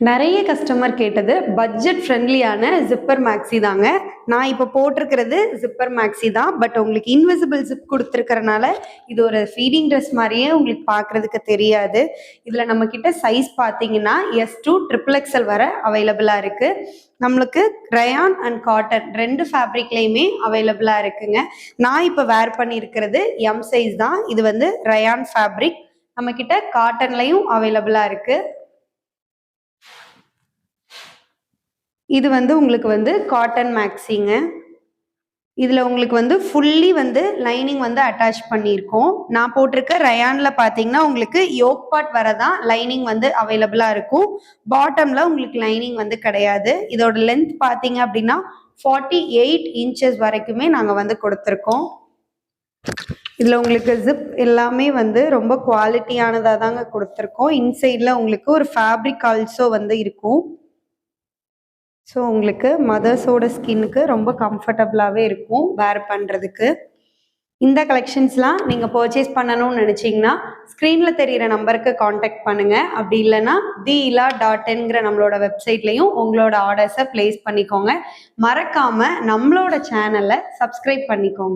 நிறைய கஸ்டமர் கேட்டது budget ஃப்ரெண்ட்லியான zipper maxi தாங்க. நான் இப்போ போட்டிருக்கிறது ஜிப்பர் மேக்ஸி தான். பட் உங்களுக்கு இன்விசிபிள் ஜிப் கொடுத்துருக்கறனால இது ஒரு ஃபீடிங் ட்ரெஸ் மாதிரியே உங்களுக்கு பார்க்குறதுக்கு தெரியாது. இதில் நம்மக்கிட்ட சைஸ் பார்த்தீங்கன்னா S2 XXL வர அவைலபிளாக இருக்குது. நம்மளுக்கு ரயான் அண்ட் காட்டன் 2 ஃபேப்ரிக்லேயுமே அவைலபிளாக இருக்குங்க. நான் இப்போ வேர் பண்ணியிருக்கிறது M சைஸ் தான். இது வந்து ரயான் ஃபேப்ரிக். நம்மக்கிட்ட காட்டன்லையும் அவைலபிளாக இருக்குது. இது வந்து உங்களுக்கு வந்து காட்டன் மேக்ஸிங்க. இதில் உங்களுக்கு வந்து ஃபுல்லி வந்து லைனிங் வந்து அட்டாச் பண்ணியிருக்கோம். நான் போட்டிருக்க ரயானில் பார்த்தீங்கன்னா உங்களுக்கு யோக் பார்ட் வரதான் லைனிங் வந்து அவைலபிளாக இருக்கும். பாட்டமில் உங்களுக்கு லைனிங் வந்து கிடையாது. இதோட லென்த் பார்த்தீங்க அப்படின்னா 48 இன்ச்சஸ் வரைக்குமே நாங்கள் வந்து கொடுத்துருக்கோம். இதில் உங்களுக்கு ஜிப் எல்லாமே வந்து ரொம்ப குவாலிட்டியானதாக தாங்க கொடுத்துருக்கோம். இன்சைடில் உங்களுக்கு ஒரு ஃபேப்ரிக் ஆல்சோ வந்து இருக்கும். ஸோ உங்களுக்கு மதர்ஸோட ஸ்கின்னுக்கு ரொம்ப கம்ஃபர்டபுளாகவே இருக்கும் வேர் பண்ணுறதுக்கு. இந்த கலெக்ஷன்ஸ்லாம் நீங்கள் பர்ச்சேஸ் பண்ணணும்னு நினச்சிங்கன்னா ஸ்க்ரீனில் தெரிகிற நம்பருக்கு காண்டாக்ட் பண்ணுங்கள். அப்படி இல்லைன்னா theela.in நம்மளோட வெப்சைட்லேயும் உங்களோட ஆர்டர்ஸை ப்ளேஸ் பண்ணிக்கோங்க. மறக்காமல் நம்மளோட சேனலை சப்ஸ்கிரைப் பண்ணிக்கோங்க.